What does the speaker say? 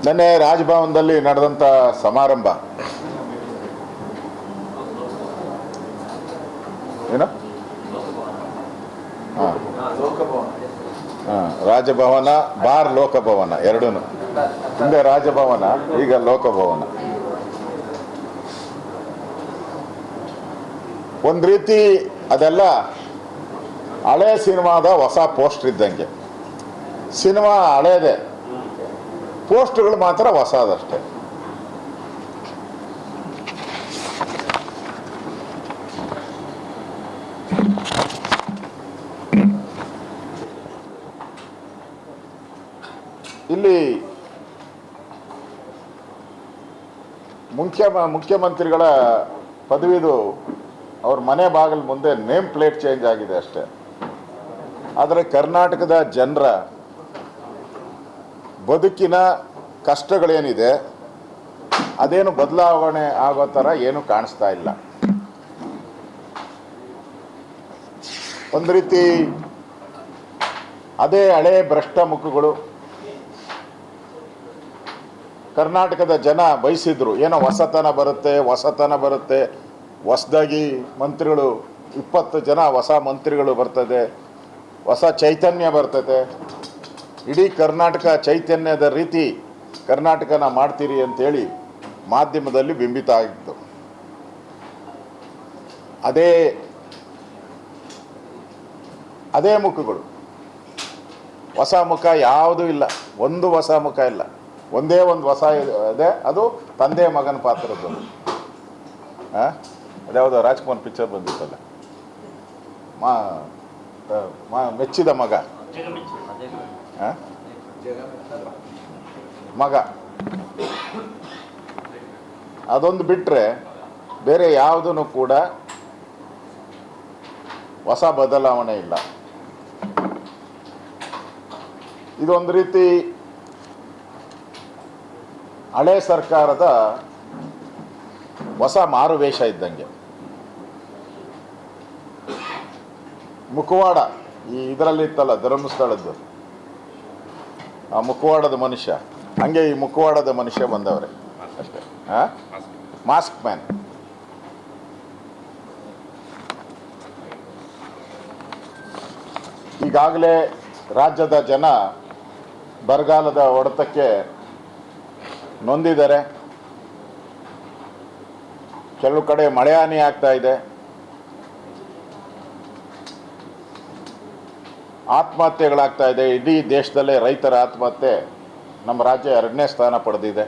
ನಿನ್ನೆ ರಾಜಭವನದಲ್ಲಿ ನಡೆದಂಥ ಸಮಾರಂಭ ಏನು ಹಾಂ ರಾಜಭವನ ಬಾರ್ ಲೋಕಭವನ ಎರಡೂ ಹಿಂದೆ ರಾಜಭವನ ಈಗ ಲೋಕಭವನ. ಒಂದು ರೀತಿ ಅದೆಲ್ಲ ಹಳೆ ಸಿನಿಮಾದ ಹೊಸ ಪೋಸ್ಟರ್ ಇದ್ದಂಗೆ. ಸಿನಿಮಾ ಹಳೇದೆ, ಪೋಸ್ಟ್ಗಳು ಮಾತ್ರ ಹೊಸದಷ್ಟೇ. ಇಲ್ಲಿ ಮುಖ್ಯಮಂತ್ರಿಗಳ ಪದವಿದು ಅವ್ರ ಮನೆ ಬಾಗಿಲ ಮುಂದೆ ನೇಮ್ ಪ್ಲೇಟ್ ಚೇಂಜ್ ಆಗಿದೆ ಅಷ್ಟೇ. ಆದರೆ ಕರ್ನಾಟಕದ ಜನರ ಬದುಕಿನ ಕಷ್ಟಗಳೇನಿದೆ ಅದೇನು ಬದಲಾವಣೆ ಆಗೋ ಥರ ಏನು ಕಾಣಿಸ್ತಾ ಇಲ್ಲ. ಒಂದು ರೀತಿ ಅದೇ ಹಳೆ ಭ್ರಷ್ಟ ಮುಖಗಳು. ಕರ್ನಾಟಕದ ಜನ ಬಯಸಿದ್ರು ಏನೋ ಹೊಸತನ ಬರುತ್ತೆ, ಹೊಸದಾಗಿ ಮಂತ್ರಿಗಳು 20 ಜನ ಹೊಸ ಮಂತ್ರಿಗಳು ಬರ್ತದೆ, ಹೊಸ ಚೈತನ್ಯ ಬರ್ತದೆ, ಇಡೀ ಕರ್ನಾಟಕ ಚೈತನ್ಯದ ರೀತಿ ಕರ್ನಾಟಕನ ಮಾಡ್ತೀರಿ ಅಂತೇಳಿ ಮಾಧ್ಯಮದಲ್ಲಿ ಬಿಂಬಿತ ಆಗಿತ್ತು. ಅದೇ ಮುಖಗಳು, ಹೊಸ ಮುಖ ಯಾವುದೂ ಇಲ್ಲ, ಒಂದು ಹೊಸ ಮುಖ ಇಲ್ಲ. ಒಂದೇ ಒಂದು ಹೊಸ ಇದೆ, ಅದು ತಂದೆ ಮಗನ ಪಾತ್ರದ್ದು. ಅದ್ಯಾವುದೋ ರಾಜ್ಕುಮಾರ್ ಪಿಕ್ಚರ್ ಬಂದಿತ್ತಲ್ಲ, ಮೆಚ್ಚಿದ ಮಗ ಮಗ, ಅದೊಂದು ಬಿಟ್ಟರೆ ಬೇರೆ ಯಾವುದೂ ಕೂಡ ಹೊಸ ಬದಲಾವಣೆ ಇಲ್ಲ. ಇದೊಂದು ರೀತಿ ಹಳೆ ಸರ್ಕಾರದ ಹೊಸ ಮಾರುವೇಷ ಇದ್ದಂಗೆ. ಮುಖವಾಡ ಇದರಲ್ಲಿ ಇತ್ತಲ್ಲ ಧರ್ಮಸ್ಥಳದ್ದು, ಆ ಮುಖವಾಡದ ಮನುಷ್ಯ, ಹಂಗೆ ಈ ಮುಖವಾಡದ ಮನುಷ್ಯ ಬಂದವ್ರೆ ಅಷ್ಟೇ. Mask man. ಈಗಾಗಲೇ ರಾಜ್ಯದ ಜನ ಬರಗಾಲದ ಹೊಡೆತಕ್ಕೆ ನೊಂದಿದ್ದಾರೆ. ಕೆಲವು ಕಡೆ ಮಳೆ ಹಾನಿ ಆಗ್ತಾ ಇದೆ, ಆತ್ಮಹತ್ಯೆಗಳಾಗ್ತಾ ಇದೆ. ಇಡೀ ದೇಶದಲ್ಲೇ ರೈತರ ಆತ್ಮಹತ್ಯೆ ನಮ್ಮ ರಾಜ್ಯ 2ನೇ ಸ್ಥಾನ ಪಡೆದಿದೆ.